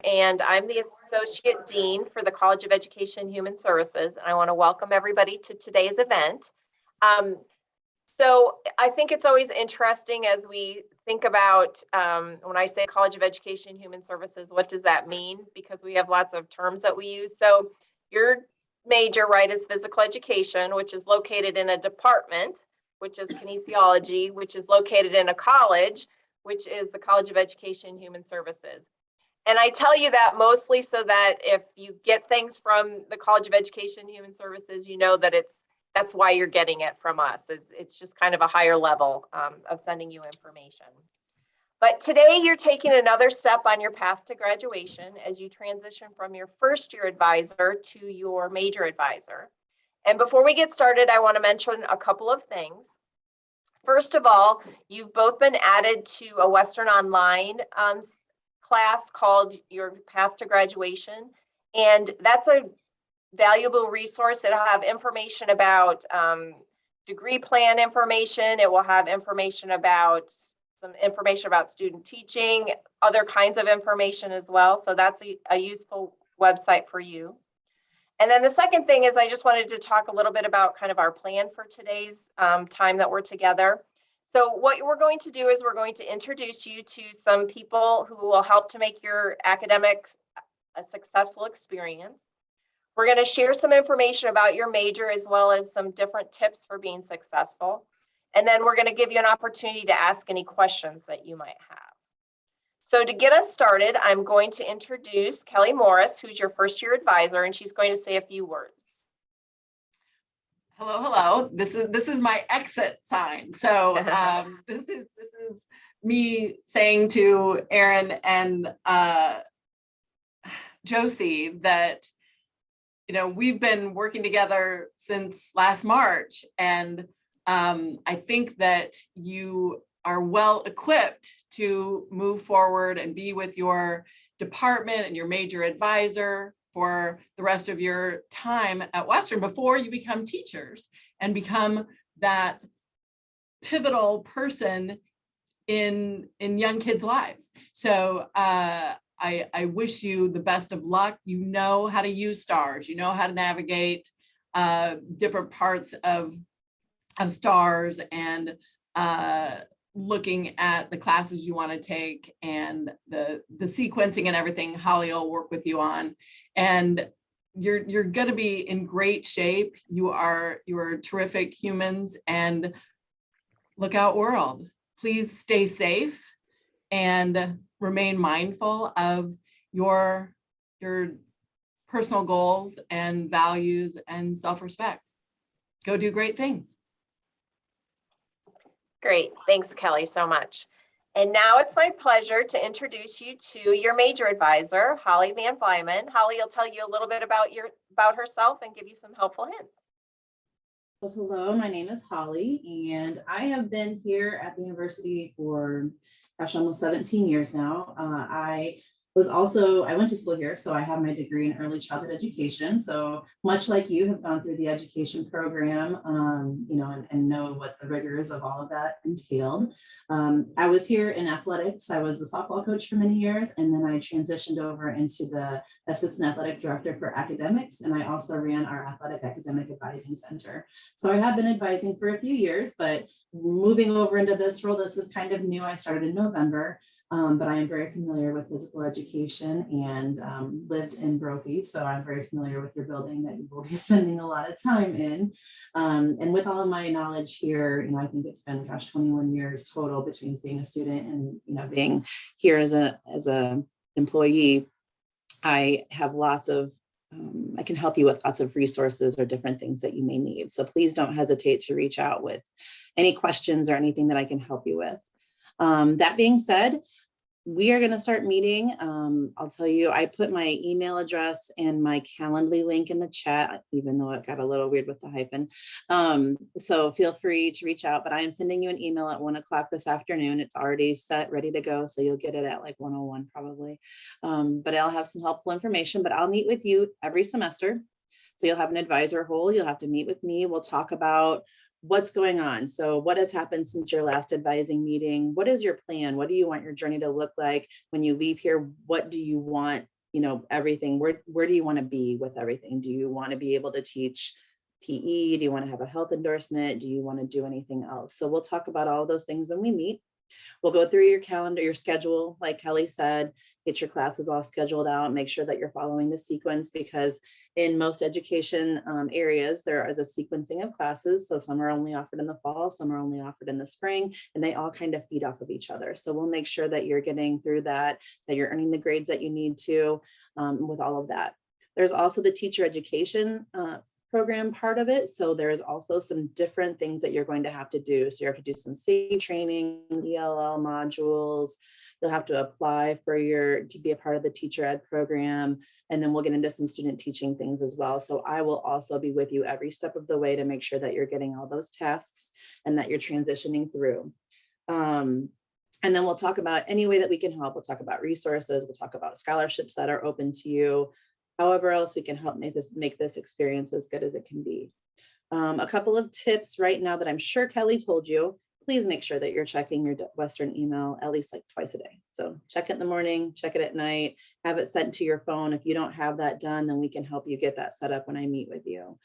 and I'm the Associate Dean for the College of Education and Human Services. And I want to welcome everybody to today's event. So I think it's always interesting as we think about, when I say College of Education and Human Services, what does that mean? Because we have lots of terms that we use. So your major, right, is physical education, which is located in a department, which is kinesiology, which is located in a college, which is the College of Education and Human Services. And I tell you that mostly so that if you get things from the College of Education and Human Services, you know that that's why you're getting it from us. It's just kind of a higher level of sending you information. But today you're taking another step on your path to graduation as you transition from your first year advisor to your major advisor. And before we get started, I want to mention a couple of things. First of all, you've both been added to a Western Online class called Your Path to Graduation. And that's a valuable resource. It'll have information about degree plan information. It will have information about student teaching, other kinds of information as well. So that's a useful website for you. And then the second thing is I just wanted to talk a little bit about kind of our plan for today's time that we're together. So what we're going to do is we're going to introduce you to some people who will help to make your academics a successful experience. We're going to share some information about your major as well as some different tips for being successful. And then we're going to give you an opportunity to ask any questions that you might have. So to get us started, I'm going to introduce Kelly Morris, who's your first year advisor, and she's going to say a few words. Hello, hello. This is my exit sign. So this is me saying to Aaron and Josie that we've been working together since last March, and I think that you are well equipped to move forward and be with your department and your major advisor for the rest of your time at Western before you become teachers and become that pivotal person in young kids' lives. So I wish you the best of luck. You know how to use STARS, you know how to navigate different parts of STARS and looking at the classes you want to take and the sequencing and everything Holly will work with you on. And you're going to be in great shape. You are terrific humans, and look out world. Please stay safe and remain mindful of your personal goals and values and self-respect. Go do great things. Great. Thanks, Kelly, so much. And now it's my pleasure to introduce you to your major advisor, Holly Van Vlymen. Holly will tell you a little bit about herself and give you some helpful hints. So hello, my name is Holly, and I have been here at the university for, almost 17 years now. I went to school here, so I have my degree in early childhood education. So much like you have gone through the education program, and know what the rigors of all of that entailed. I was here in athletics. I was the softball coach for many years, and then I transitioned over into the assistant athletic director for academics, and I also ran our athletic academic advising center. So I have been advising for a few years, but moving over into this role, this is kind of new. I started in November. But I am very familiar with physical education and lived in Brophy. So I'm very familiar with your building that you will be spending a lot of time in. And with all of my knowledge here, I think it's been, 21 years total between being a student and, being here as a employee. I have lots of, I can help you with lots of resources or different things that you may need. So please don't hesitate to reach out with any questions or anything that I can help you with. That being said, we are going to start meeting. I'll tell you, I put my email address and my Calendly link in the chat, even though it got a little weird with the hyphen. So feel free to reach out, but I am sending you an email at 1 o'clock this afternoon. It's already set, ready to go. So you'll get it at like 1:01 probably. But I'll have some helpful information, but I'll meet with you every semester. So you'll have an advisor hole. You'll have to meet with me. We'll talk about what's going on. So what has happened since your last advising meeting? What is your plan? What do you want your journey to look like when you leave here? What do you want everything. Where do you want to be with everything? Do you want to be able to teach PE? Do you want to have a health endorsement? Do you want to do anything else? So we'll talk about all those things when we meet. We'll go through your calendar, your schedule, like Kelly said, get your classes all scheduled out, make sure that you're following the sequence, because in most education areas, there is a sequencing of classes. So some are only offered in the fall, some are only offered in the spring, and they all kind of feed off of each other. So we'll make sure that you're getting through that you're earning the grades that you need to with all of that. There's also the teacher education program part of it. So there's also some different things that you're going to have to do. So you have to do some safety training, ELL modules. You'll have to apply to be a part of the teacher ed program. And then we'll get into some student teaching things as well. So I will also be with you every step of the way to make sure that you're getting all those tasks and that you're transitioning through. And then we'll talk about any way that we can help. We'll talk about resources. We'll talk about scholarships that are open to you. However else we can help make this experience as good as it can be. A couple of tips right now that I'm sure Kelly told you. Please make sure that you're checking your Western email at least like twice a day. So check it in the morning, check it at night, have it sent to your phone. If you don't have that done, then we can help you get that set up when I meet with you.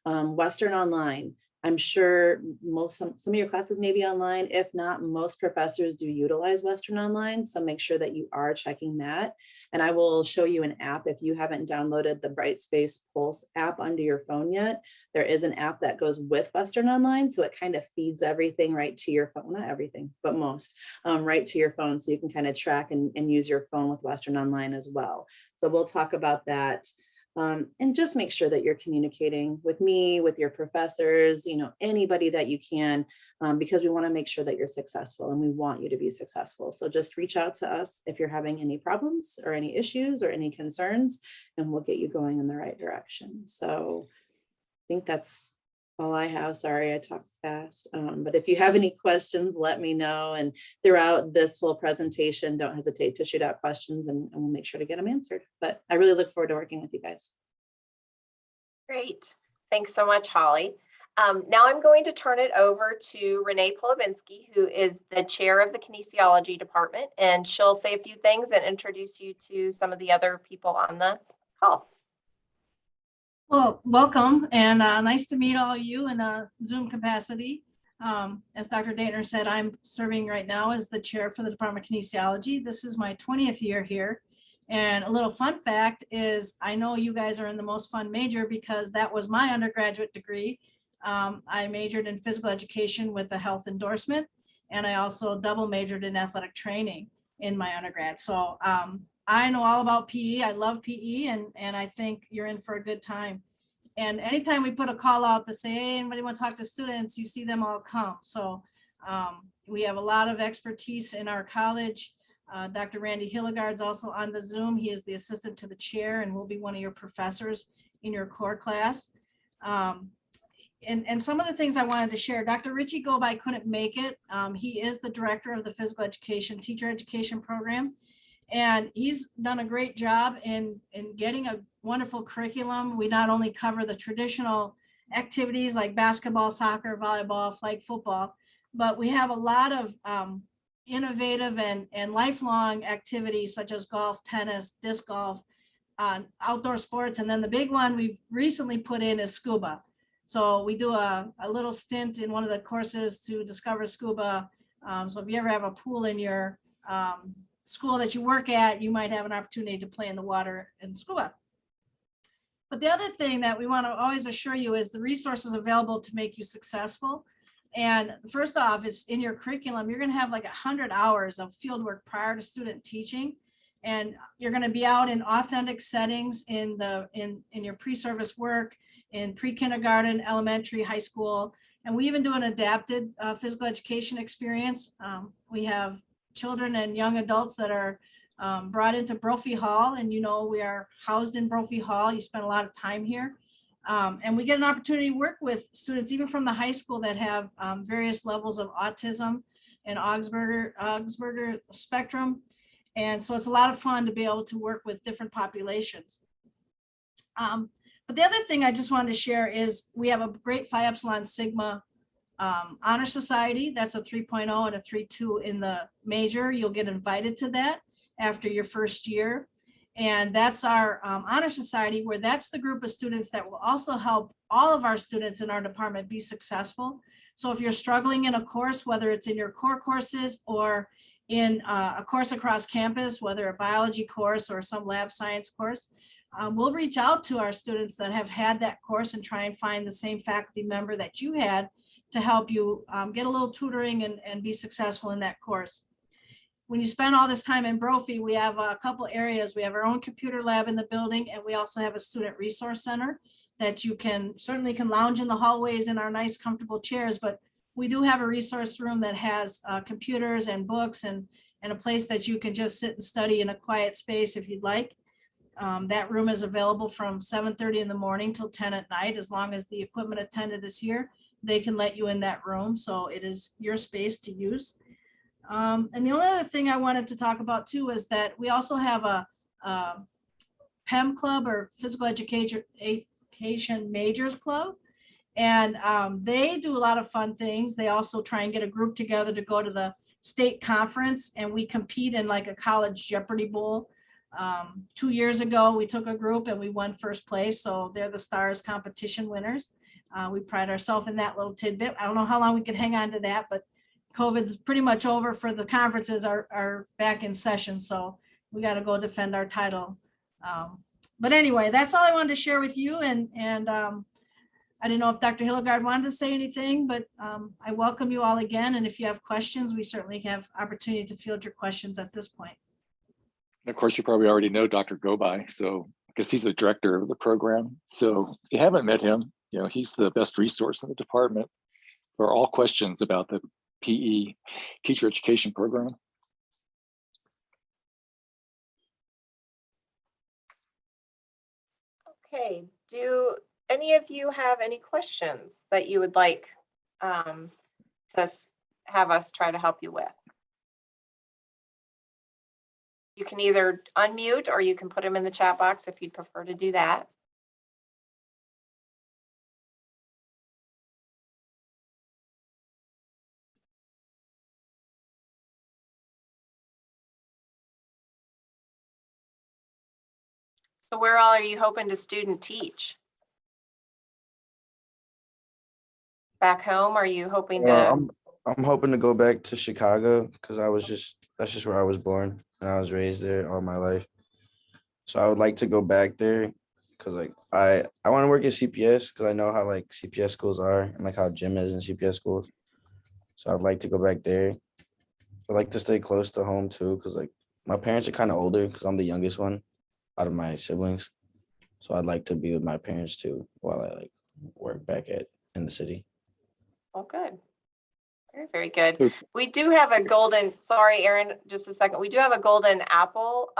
Western Online. I'm sure some of your classes may be online. If not, most professors do utilize Western Online. So make sure that you are checking that. And I will show you an app. If you haven't downloaded the Brightspace Pulse app onto your phone yet, there is an app that goes with Western Online. So it kind of feeds everything right to your phone, not everything, but most right to your phone. So you can kind of track and use your phone with Western Online as well. So we'll talk about that. And just make sure that you're communicating with me, with your professors, anybody that you can, because we want to make sure that you're successful and we want you to be successful. So just reach out to us if you're having any problems or any issues or any concerns, and we'll get you going in the right direction. So I think that's all I have. Sorry, I talked fast, but if you have any questions, let me know. And throughout this whole presentation, don't hesitate to shoot out questions and we'll make sure to get them answered. But I really look forward to working with you guys. Great. Thanks so much, Holly. Now I'm going to turn it over to Renee Polubinski, who is the chair of the kinesiology department, and she'll say a few things and introduce you to some of the other people on the call. Well, welcome, and nice to meet all of you in a Zoom capacity. As Dr. Daitner said, I'm serving right now as the chair for the Department of Kinesiology. This is my 20th year here. And a little fun fact is I know you guys are in the most fun major because that was my undergraduate degree. I majored in physical education with a health endorsement, and I also double majored in athletic training in my undergrad. So I know all about PE. I love PE, and I think you're in for a good time. And anytime we put a call out to say, hey, anybody want to talk to students, you see them all come. So we have a lot of expertise in our college. Dr. Randy Hilligard's also on the Zoom. He is the assistant to the chair and will be one of your professors in your core class. And some of the things I wanted to share, Dr. Richie Goby couldn't make it. He is the director of the physical education teacher education program. And he's done a great job in getting a wonderful curriculum. We not only cover the traditional activities like basketball, soccer, volleyball, flag football, but we have a lot of innovative and lifelong activities such as golf, tennis, disc golf, outdoor sports. And then the big one we've recently put in is scuba. So we do a little stint in one of the courses to discover scuba. So if you ever have a pool in your school that you work at, you might have an opportunity to play in the water and scuba. But the other thing that we want to always assure you is the resources available to make you successful. And first off, it's in your curriculum. You're going to have like 100 hours of field work prior to student teaching. And you're going to be out in authentic settings in your pre-service work, in pre-kindergarten, elementary, high school. And we even do an adapted physical education experience. We have children and young adults that are brought into Brophy Hall, and we are housed in Brophy Hall. You spend a lot of time here, and we get an opportunity to work with students even from the high school that have various levels of autism and Augsburger spectrum, and so it's a lot of fun to be able to work with different populations. But the other thing I just wanted to share is we have a great Phi Epsilon Sigma Honor Society. That's a 3.0 and a 3.2 in the major. You'll get invited to that after your first year. And that's our honor society, where that's the group of students that will also help all of our students in our department be successful. So if you're struggling in a course, whether it's in your core courses or in a course across campus, whether a biology course or some lab science course, we'll reach out to our students that have had that course and try and find the same faculty member that you had to help you get a little tutoring and be successful in that course. When you spend all this time in Brophy, we have a couple areas. We have our own computer lab in the building, and we also have a student resource center that you can certainly lounge in the hallways in our nice comfortable chairs, but we do have a resource room that has computers and books and a place that you can just sit and study in a quiet space if you'd like. That room is available from 7:30 in the morning till 10 at night. As long as the equipment attendant is here, they can let you in that room. So it is your space to use. And the only other thing I wanted to talk about too is that we also have a PEM club, or physical education majors club. And they do a lot of fun things. They also try and get a group together to go to the state conference, and we compete in like a college Jeopardy bowl. 2 years ago, we took a group and we won first place. So they're the Stars competition winners. We pride ourselves in that little tidbit. I don't know how long we could hang on to that, but COVID's pretty much over. For the conferences are back in session. So we got to go defend our title. But anyway, that's all I wanted to share with you. And I didn't know if Dr. Hillegard wanted to say anything, but I welcome you all again. And if you have questions, we certainly have opportunity to field your questions at this point. And of course, you probably already know Dr. Gobai, so because he's the director of the program. So if you haven't met him, he's the best resource in the department for all questions about the PE teacher education program. Okay, do any of you have any questions that you would like to have us try to help you with? You can either unmute or you can put them in the chat box if you'd prefer to do that. So where all are you hoping to student teach? Back home? Are you hoping to? I'm hoping to go back to Chicago because that's just where I was born and I was raised there all my life. So I would like to go back there because I want to work at CPS because I know how CPS schools are and how gym is in CPS schools. So I'd like to go back there. I'd like to stay close to home too because my parents are kind of older because I'm the youngest one out of my siblings. So I'd like to be with my parents too while I work back in the city. Oh, good. Very, very good. We do have a golden, sorry, Aaron, just a second. We do have a golden apple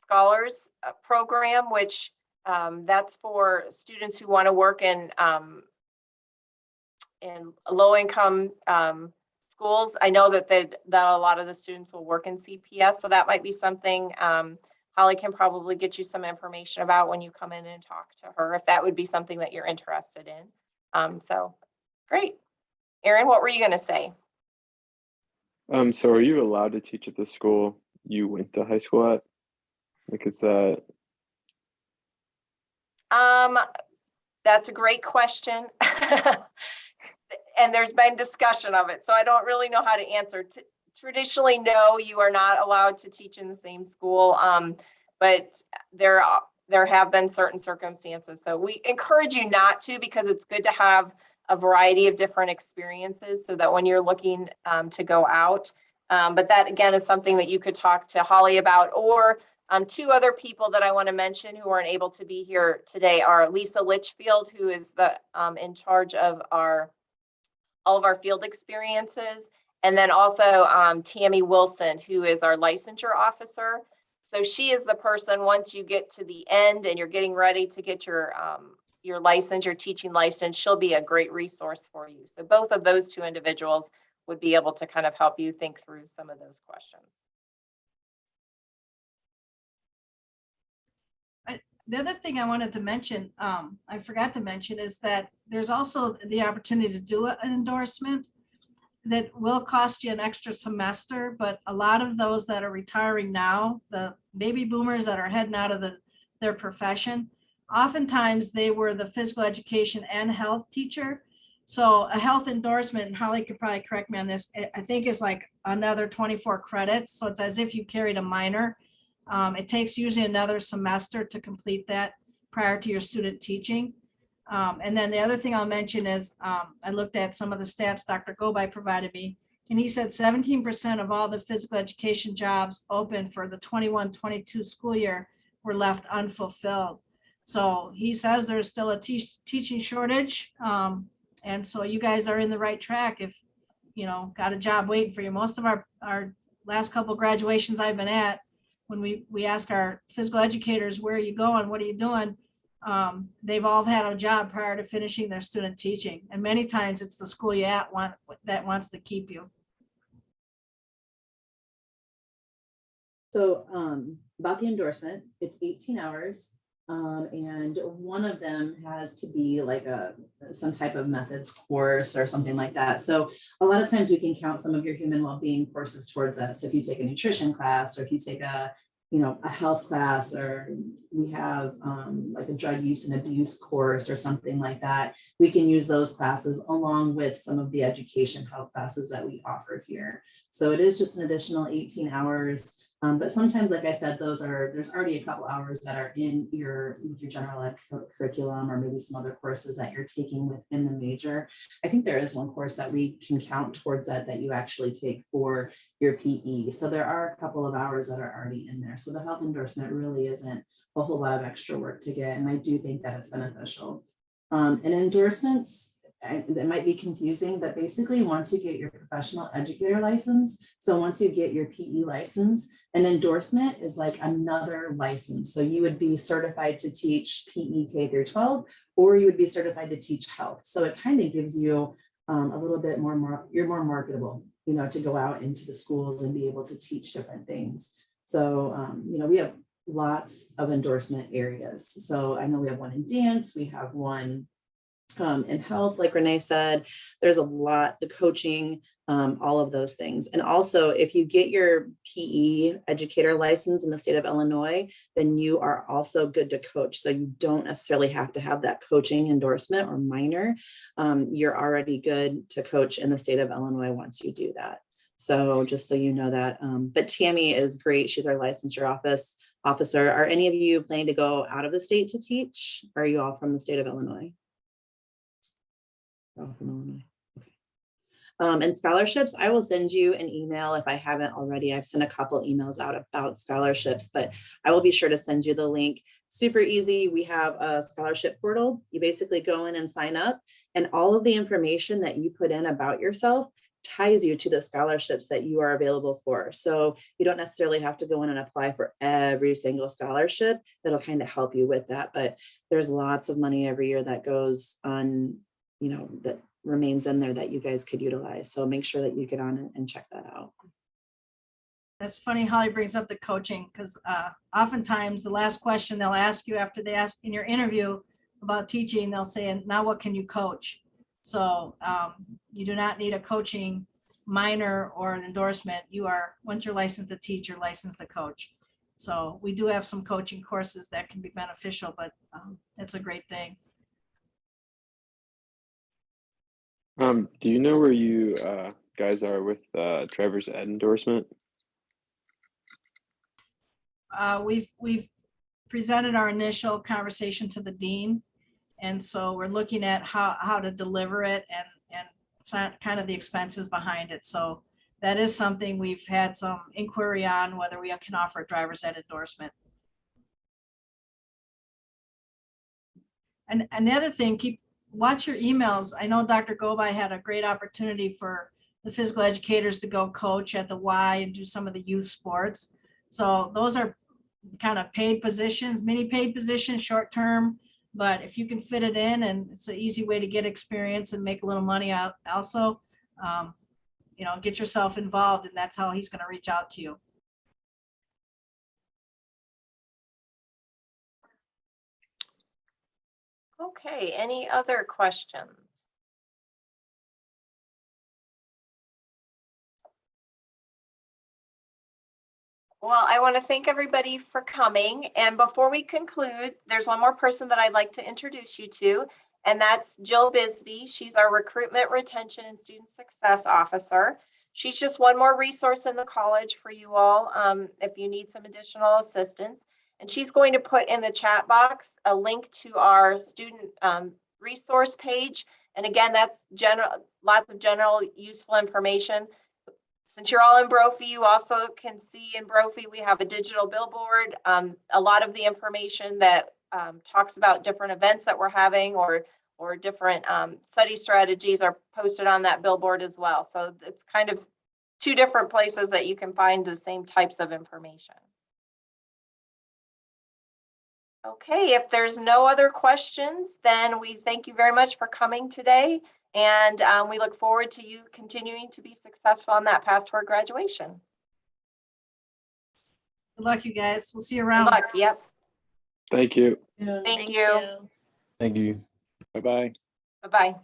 scholars program, which that's for students who want to work in low-income schools. I know that a lot of the students will work in CPS, so that might be something Holly can probably get you some information about when you come in and talk to her, if that would be something that you're interested in. So great. Aaron, what were you going to say? So are you allowed to teach at the school you went to high school at? Is that? That's a great question. And there's been discussion of it, so I don't really know how to answer. Traditionally, no, you are not allowed to teach in the same school, but there have been certain circumstances. So we encourage you not to, because it's good to have a variety of different experiences so that when you're looking to go out, but that again is something that you could talk to Holly about, or two other people that I want to mention who aren't able to be here today are Lisa Litchfield, who is the in charge of all of our field experiences, and then also Tammy Wilson, who is our licensure officer. So she is the person, once you get to the end and you're getting ready to get your license, your teaching license, she'll be a great resource for you. So both of those two individuals would be able to kind of help you think through some of those questions. The other thing I wanted to mention, I forgot to mention, is that there's also the opportunity to do an endorsement. that will cost you an extra semester, but a lot of those that are retiring now, the baby boomers that are heading out of their profession, oftentimes they were the physical education and health teacher. So a health endorsement, and Holly could probably correct me on this, I think is like another 24 credits. So it's as if you carried a minor. It takes usually another semester to complete that prior to your student teaching. And then the other thing I'll mention is I looked at some of the stats Dr. Gobai provided me, and he said 17% of all the physical education jobs open for the 21-22 school year were left unfulfilled. So he says there's still a teaching shortage. And so you guys are in the right track if, you know, got a job waiting for you. Most of our last couple graduations I've been at, when we ask our physical educators, where are you going? What are you doing? They've all had a job prior to finishing their student teaching. And many times it's the school you at that wants to keep you. So about the endorsement, it's 18 hours. And one of them has to be like some type of methods course or something like that. So a lot of times we can count some of your human well-being courses towards that. So if you take a nutrition class, or if you take a health class, or we have like a drug use and abuse course or something like that, we can use those classes along with some of the education health classes that we offer here. So it is just an additional 18 hours. But sometimes, like I said, there's already a couple hours that are in with your general ed curriculum, or maybe some other courses that you're taking within the major. I think there is one course that we can count towards that you actually take for your PE. So there are a couple of hours that are already in there. So the health endorsement really isn't a whole lot of extra work to get. And I do think that it's beneficial. And endorsements, that might be confusing, but basically once you get your professional educator license, so once you get your PE license, an endorsement is like another license. So you would be certified to teach PE K through 12, or you would be certified to teach health. So it kind of gives you a little bit more, you're more marketable, to go out into the schools and be able to teach different things. So, we have lots of endorsement areas. So I know we have one in dance, we have one in health, like Renee said, there's a lot, the coaching, all of those things. And also, if you get your PE educator license in the state of Illinois, then you are also good to coach. So you don't necessarily have to have that coaching endorsement or minor. You're already good to coach in the state of Illinois once you do that. So just so you know that. But Tammy is great. She's our licensure officer. Are any of you planning to go out of the state to teach? Or are you all from the state of Illinois? From Illinois. Okay. And scholarships, I will send you an email if I haven't already. I've sent a couple emails out about scholarships, but I will be sure to send you the link. Super easy. We have a scholarship portal. You basically go in and sign up, and all of the information that you put in about yourself ties you to the scholarships that you are available for. So you don't necessarily have to go in and apply for every single scholarship. It'll kind of help you with that, but there's lots of money every year that goes on, that remains in there that you guys could utilize. So make sure that you get on and check that out. That's funny. Holly brings up the coaching, because oftentimes the last question they'll ask you after they ask in your interview about teaching, they'll say, and now what can you coach? So you do not need a coaching minor or an endorsement. Once you're licensed to teach, you're licensed to coach. So we do have some coaching courses that can be beneficial, but it's a great thing. Do you know where you guys are with driver's ed endorsement? We've presented our initial conversation to the dean, and so we're looking at how to deliver it and kind of the expenses behind it. So that is something we've had some inquiry on, whether we can offer a driver's ed endorsement. And the other thing, watch your emails. I know Dr. Gobai had a great opportunity for the physical educators to go coach at the Y and do some of the youth sports. So those are kind of paid positions, mini paid positions, short term, but if you can fit it in, and it's an easy way to get experience and make a little money out also, get yourself involved, and that's how he's going to reach out to you. Okay, any other questions? Well, I want to thank everybody for coming. And before we conclude, there's one more person that I'd like to introduce you to, and that's Jill Bisbee. She's our Recruitment, Retention, and Student Success Officer. She's just one more resource in the college for you all if you need some additional assistance. And she's going to put in the chat box a link to our student resource page. And again, that's lots of general useful information. Since you're all in Brophy, you also can see in Brophy, we have a digital billboard. A lot of the information that talks about different events that we're having or different study strategies are posted on that billboard as well. So it's kind of two different places that you can find the same types of information. Okay, if there's no other questions, then we thank you very much for coming today. And we look forward to you continuing to be successful on that path toward graduation. Good luck, you guys. We'll see you Good around. luck. Yep. Thank you. Thank you. Thank you. Bye-bye. Bye-bye.